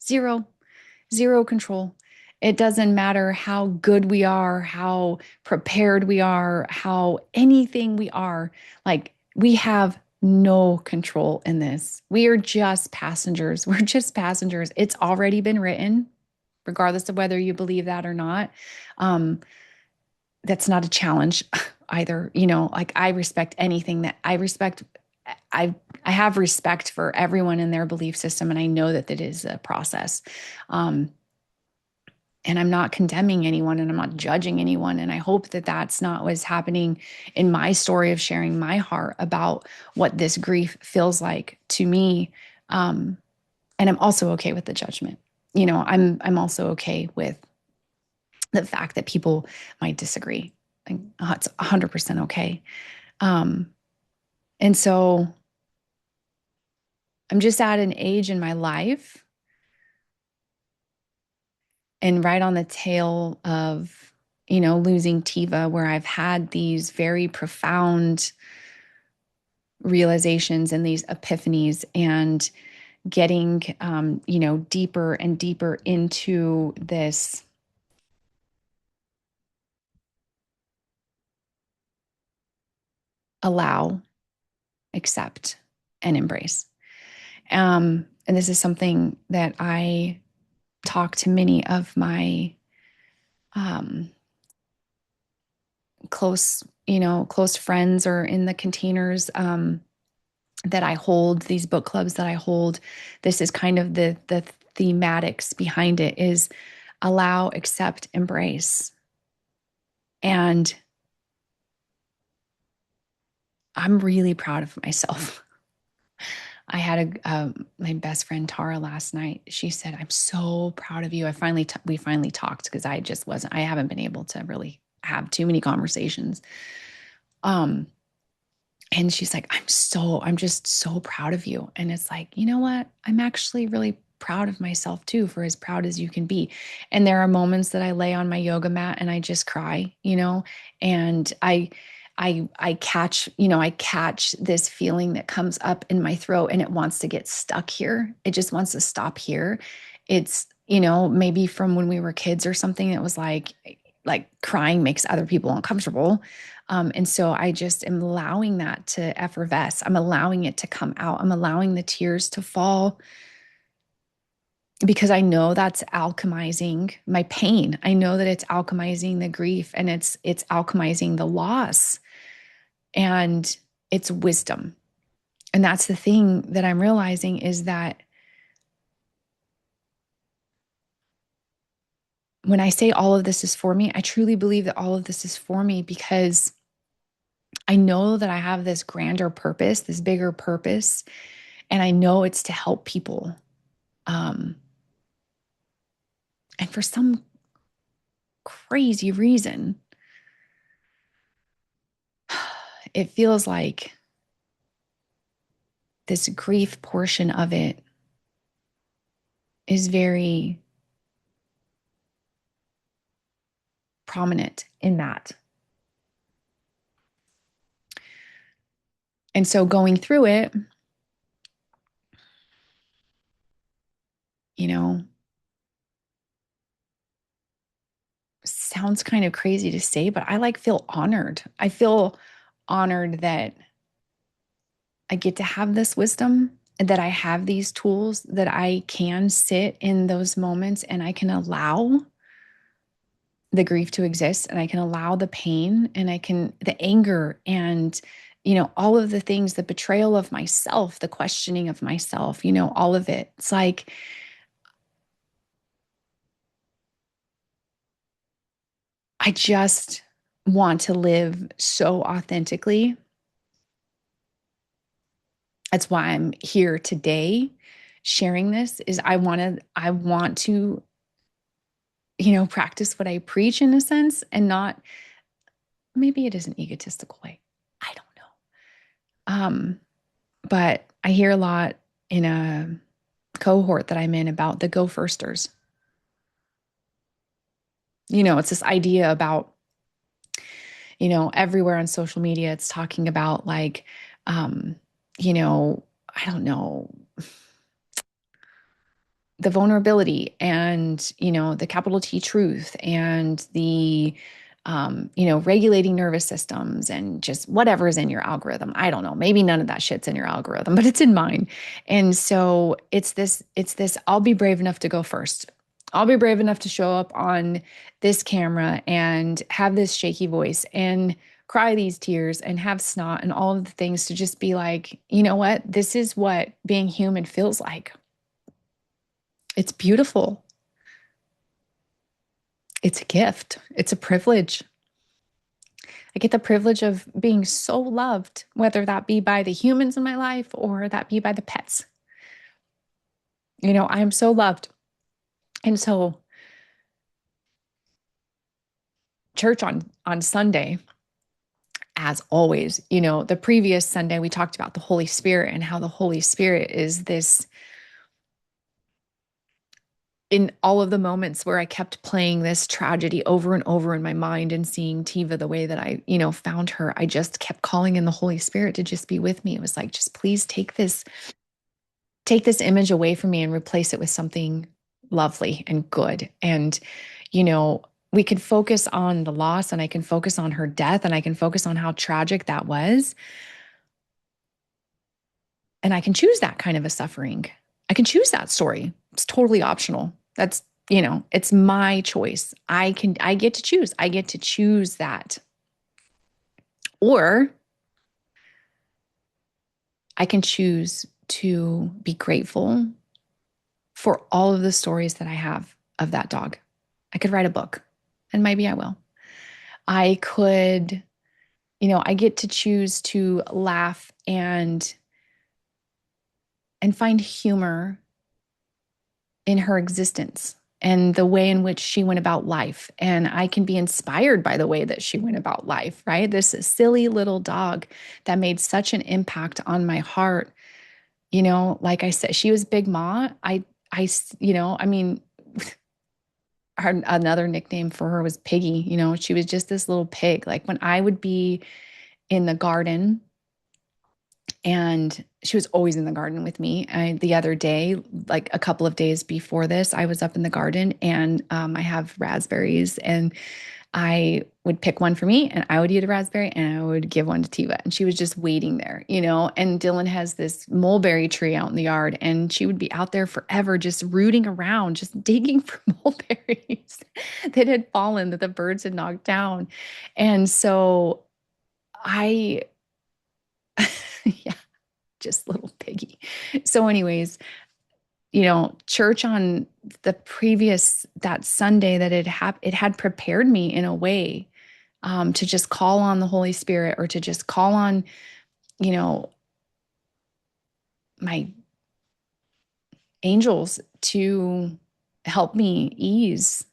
zero, zero control. It doesn't matter how good we are, how prepared we are, how anything we are. Like, we have no control in this. We are just passengers. We're just passengers. It's already been written, regardless of whether you believe that or not. Um, that's not a challenge either. Like, I respect anything that I respect. I I have respect for everyone in their belief system, and I know that it is a process. Um, and I'm not condemning anyone and I'm not judging anyone. And I hope that that's not what's happening in my story of sharing my heart about what this grief feels like to me. And I'm also okay with the judgment. I'm also okay with the fact that people might disagree. Like, it's 100% okay. Um, and so I'm just at an age in my life and right on the tail of, losing Teva, where I've had these very profound realizations and these epiphanies, and getting, deeper and deeper into this allow, accept, and embrace. And this is something that I talk to many of my um, close friends, or in the containers that I hold, these book clubs that I hold. This is kind of the thematics behind it: is allow, accept, embrace. And I'm really proud of myself. I had my best friend Tara last night. She said, "I'm so proud of you." We finally talked, because I haven't been able to really have too many conversations. Um, and she's like, I'm just so proud of you. And it's like, you know what? I'm actually really proud of myself too, for as proud as you can be. And there are moments that I lay on my yoga mat and I just cry, and I catch this feeling that comes up in my throat, and it wants to get stuck here. It just wants to stop here. It's, maybe from when we were kids or something. It was like crying makes other people uncomfortable. And so I just am allowing that to effervesce. I'm allowing it to come out. I'm allowing the tears to fall, because I know that's alchemizing my pain. I know that it's alchemizing the grief, and it's alchemizing the loss, and it's wisdom. And that's the thing that I'm realizing, is that when I say all of this is for me, I truly believe that all of this is for me, because I know that I have this grander purpose, this bigger purpose, and I know it's to help people. Um, and for some crazy reason, it feels like this grief portion of it is very prominent in that. And so going through it, you know, sounds kind of crazy to say, but I like feel honored. I feel honored that I get to have this wisdom and that I have these tools that I can sit in those moments and I can allow the grief to exist and I can allow the pain and the anger and, all of the things, the betrayal of myself, the questioning of myself, all of it. It's like, I just want to live so authentically. That's why I'm here today sharing this is I want to, practice what I preach in a sense and not, maybe it is an egotistical way. I don't know. But I hear a lot in a cohort that I'm in about the go firsters. It's this idea about, everywhere on social media, it's talking about like, um, I don't know, the vulnerability and the capital T truth and the regulating nervous systems and just whatever is in your algorithm. I don't know, maybe none of that shit's in your algorithm, but it's in mine. And so it's this I'll be brave enough to go first. I'll be brave enough to show up on this camera and have this shaky voice and cry these tears and have snot and all of the things to just be like, you know what, this is what being human feels like. It's beautiful. It's a gift. It's a privilege. I get the privilege of being so loved, whether that be by the humans in my life or that be by the pets. I am so loved. And so church on Sunday, as always, the previous Sunday we talked about the Holy Spirit and how the Holy Spirit is this in all of the moments where I kept playing this tragedy over and over in my mind and seeing Teva the way that I, found her, I just kept calling in the Holy Spirit to just be with me. It was like, just please take this image away from me and replace it with something lovely and good. And, we could focus on the loss and I can focus on her death and I can focus on how tragic that was. And I can choose that kind of a suffering. I can choose that story. It's totally optional. That's, it's my choice. I get to choose. I get to choose that. Or I can choose to be grateful for all of the stories that I have of that dog. I could write a book and maybe I will. I could, I get to choose to laugh and find humor in her existence and the way in which she went about life. And I can be inspired by the way that she went about life, right? This silly little dog that made such an impact on my heart. Like I said, she was Big Ma. I mean, another nickname for her was Piggy. She was just this little pig. Like when I would be in the garden, and she was always in the garden with me. The other day, like a couple of days before this, I was up in the garden and I have raspberries and I would pick one for me and I would eat a raspberry and I would give one to Teva. And she was just waiting there, and Dylan has this mulberry tree out in the yard and she would be out there forever, just rooting around, just digging for mulberries that had fallen, that the birds had knocked down. And so I, yeah, just little piggy. So anyways, church on that Sunday that it had prepared me in a way to just call on the Holy Spirit or to just call on, my angels to help me ease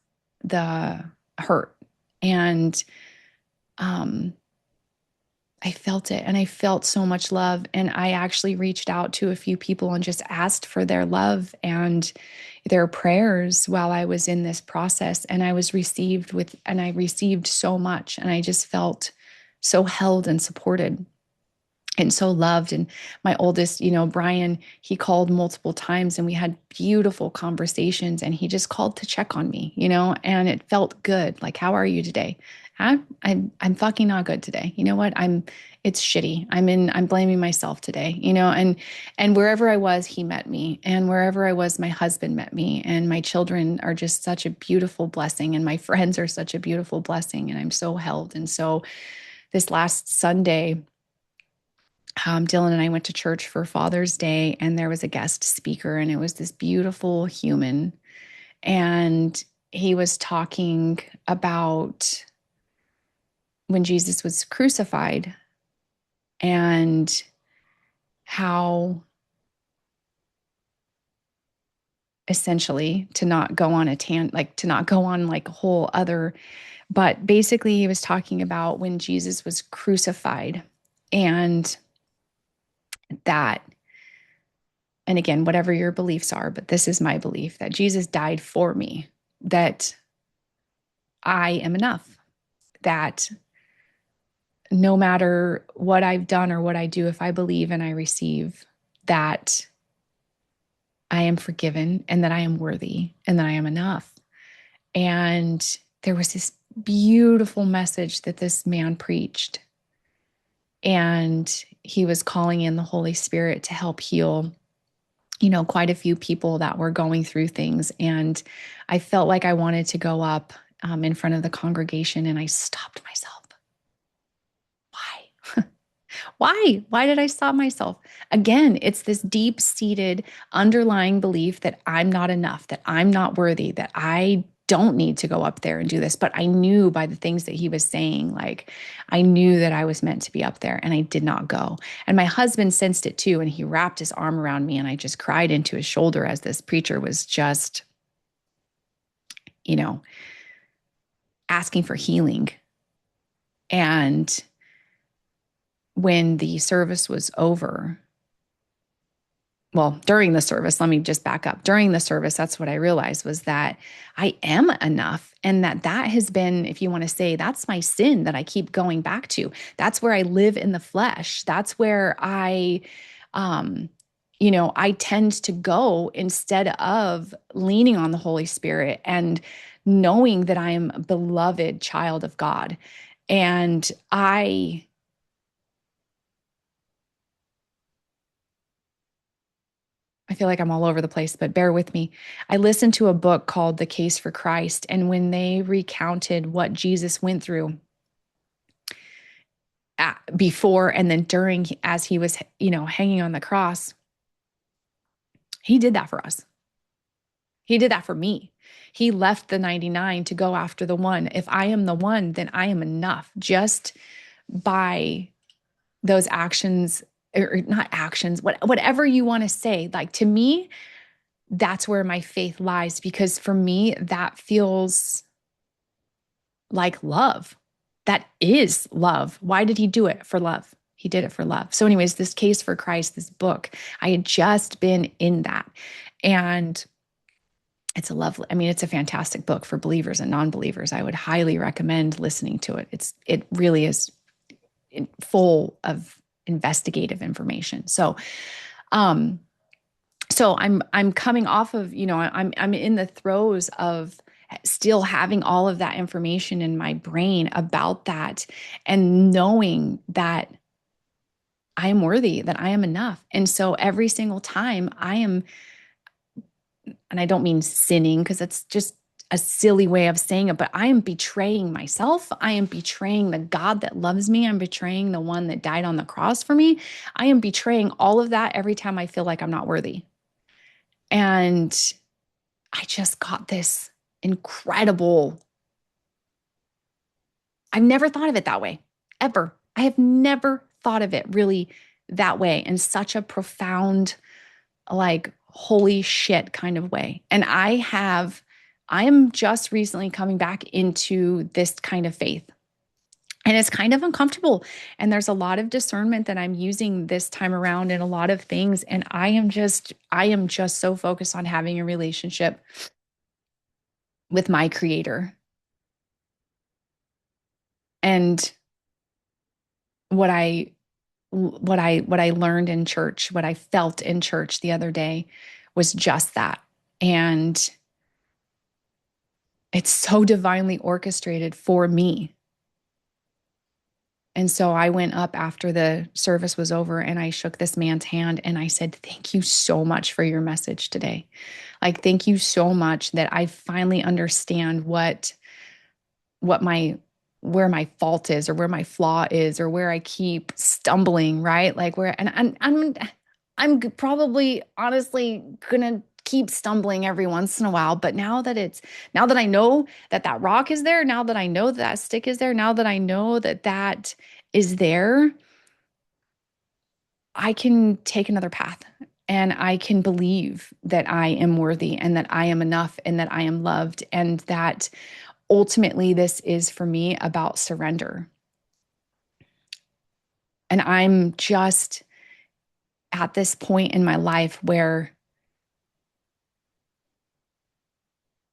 the hurt. And I felt it and I felt so much love. And I actually reached out to a few people and just asked for their love and their prayers while I was in this process. And I received so much. And I just felt so held and supported. and so loved. And my oldest, Brian, he called multiple times and we had beautiful conversations, and he just called to check on me, and it felt good. Like, how are you today? I'm fucking not good today. You know what? It's shitty. I'm blaming myself today, and wherever I was, he met me, and wherever I was, my husband met me, and my children are just such a beautiful blessing, and my friends are such a beautiful blessing. And I'm so held. And so this last Sunday, Dylan and I went to church for Father's Day, and there was a guest speaker, and it was this beautiful human. And he was talking about when Jesus was crucified and how essentially to not go on to not go on like a whole other, but basically he was talking about when Jesus was crucified, and that, and again, whatever your beliefs are, but this is my belief, that Jesus died for me, that I am enough, that no matter what I've done or what I do, if I believe and I receive, that I am forgiven and that I am worthy and that I am enough. And there was this beautiful message that this man preached. And he was calling in the Holy Spirit to help heal, quite a few people that were going through things. And I felt like I wanted to go up in front of the congregation, and I stopped myself. Why? Why did I stop myself? Again, it's this deep seated underlying belief that I'm not enough, that I'm not worthy, that I don't need to go up there and do this. But I knew by the things that he was saying, like, I knew that I was meant to be up there, and I did not go. And my husband sensed it too. And he wrapped his arm around me, and I just cried into his shoulder as this preacher was just, you know, asking for healing. And when the service was over, well, during the service, let me just back up. During the service, that's what I realized, was that I am enough. And that has been, if you want to say, that's my sin that I keep going back to. That's where I live in the flesh. That's where um, I tend to go instead of leaning on the Holy Spirit and knowing that I am a beloved child of God. And I feel like I'm all over the place, but bear with me. I listened to a book called The Case for Christ, and when they recounted what Jesus went through before and then during, as he was, hanging on the cross, he did that for us. He did that for me. He left the 99 to go after the one. If I am the one, then I am enough, just by those actions, or not actions, whatever you want to say. Like, to me, that's where my faith lies, because for me, that feels like love. That is love. Why did he do it? For love. He did it for love. So, anyways, this Case for Christ, this book, I had just been in that. And it's a fantastic book for believers and non-believers. I would highly recommend listening to it. It really is full of investigative information. Um, so I'm coming off of, I'm in the throes of still having all of that information in my brain about that, and knowing that I am worthy, that I am enough. And so every single time I am, and I don't mean sinning because it's just a silly way of saying it, but I am betraying myself. I am betraying the God that loves me. I'm betraying the one that died on the cross for me. I am betraying all of that every time I feel like I'm not worthy. And I just got this incredible, I've never thought of it that way, ever. I have never thought of it really that way, in such a profound, like, holy shit kind of way. And I am just recently coming back into this kind of faith. And it's kind of uncomfortable. And there's a lot of discernment that I'm using this time around in a lot of things. And I am just so focused on having a relationship with my creator. And what I what I learned in church, what I felt in church the other day was just that. And it's so divinely orchestrated for me. And so I went up after the service was over and I shook this man's hand and I said, "Thank you so much for your message today. Like, thank you so much that I finally understand what my where my fault is or where my flaw is or where I keep stumbling, right? Like where and I'm probably honestly gonna keep stumbling every once in a while, but now that I know that that rock is there, now that I know that that stick is there, now that I know that that is there, I can take another path and I can believe that I am worthy and that I am enough and that I am loved and that ultimately this is for me about surrender. And I'm just at this point in my life where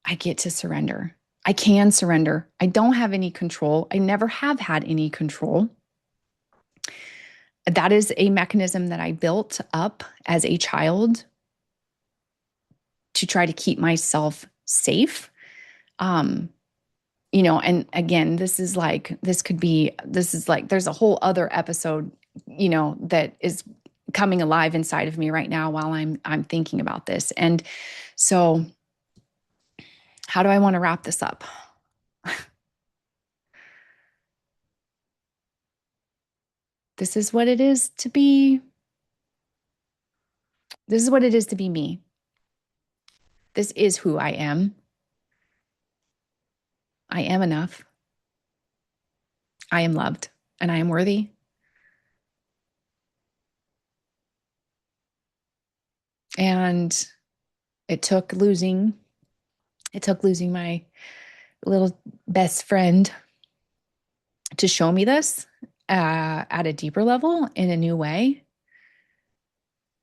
I get to surrender. I can surrender. I don't have any control. I never have had any control. That is a mechanism that I built up as a child to try to keep myself safe. Um, and again, this is like, there's a whole other episode, that is coming alive inside of me right now while I'm thinking about this. And so how do I want to wrap this up? This is what it is to be. This is what it is to be me. This is who I am. I am enough. I am loved and I am worthy. And it took losing, it took losing my little best friend to show me this at a deeper level in a new way.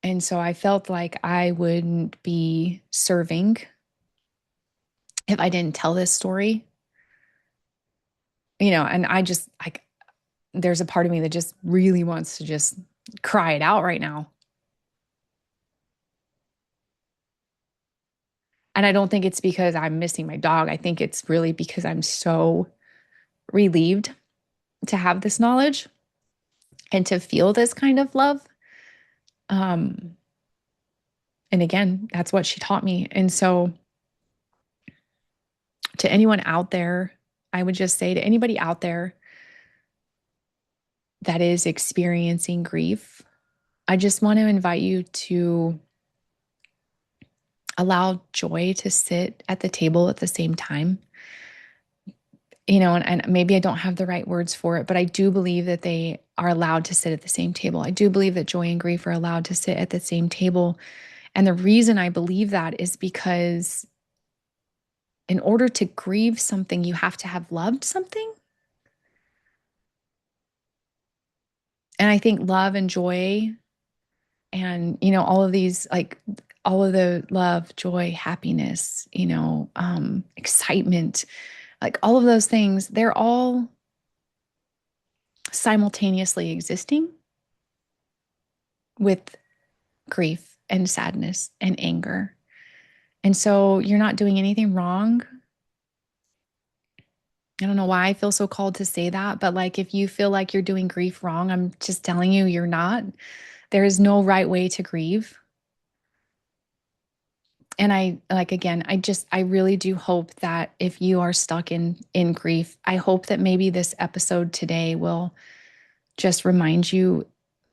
And so I felt like I wouldn't be serving if I didn't tell this story, and I just like, there's a part of me that just really wants to just cry it out right now. And I don't think it's because I'm missing my dog. I think it's really because I'm so relieved to have this knowledge and to feel this kind of love. Um, and again, that's what she taught me. And so, to anyone out there, I would just say to anybody out there that is experiencing grief, I just want to invite you to allow joy to sit at the table at the same time. And maybe I don't have the right words for it, but I do believe that they are allowed to sit at the same table. I do believe that joy and grief are allowed to sit at the same table. And the reason I believe that is because in order to grieve something, you have to have loved something. And I think love and joy and, all of these, like all of the love, joy, happiness, excitement, like all of those things, they're all simultaneously existing with grief and sadness and anger. And so you're not doing anything wrong. I don't know why I feel so called to say that, but like if you feel like you're doing grief wrong, I'm just telling you, you're not. There is no right way to grieve. And I like again, I really do hope that if you are stuck in grief, I hope that maybe this episode today will just remind you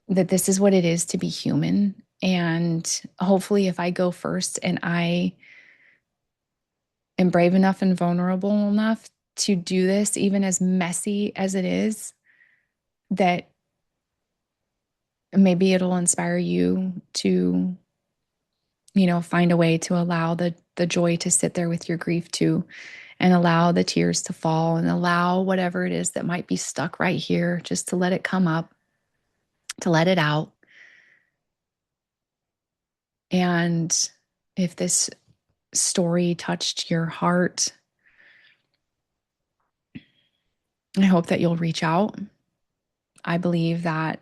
that this is what it is to be human. And hopefully if I go first and I am brave enough and vulnerable enough to do this, even as messy as it is, that maybe it'll inspire you to, find a way to allow the joy to sit there with your grief too, and allow the tears to fall and allow whatever it is that might be stuck right here, just to let it come up, to let it out. And if this story touched your heart, I hope that you'll reach out I believe that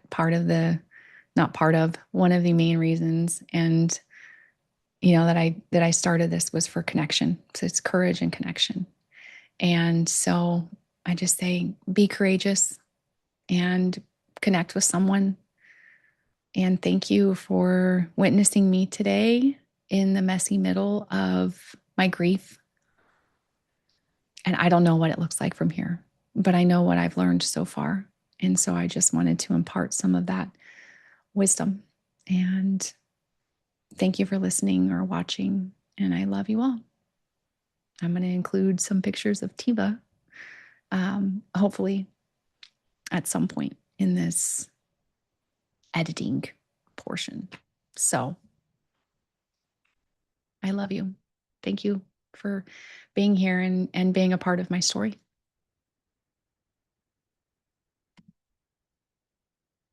not part of, one of the main reasons, and that I started this was for connection. So it's courage and connection. And so I just say, be courageous and connect with someone. And thank you for witnessing me today in the messy middle of my grief. And I don't know what it looks like from here, but I know what I've learned so far. And so I just wanted to impart some of that wisdom. And thank you for listening or watching. And I love you all. I'm going to include some pictures of Teva, hopefully at some point in this editing portion. So I love you. Thank you for being here and being a part of my story.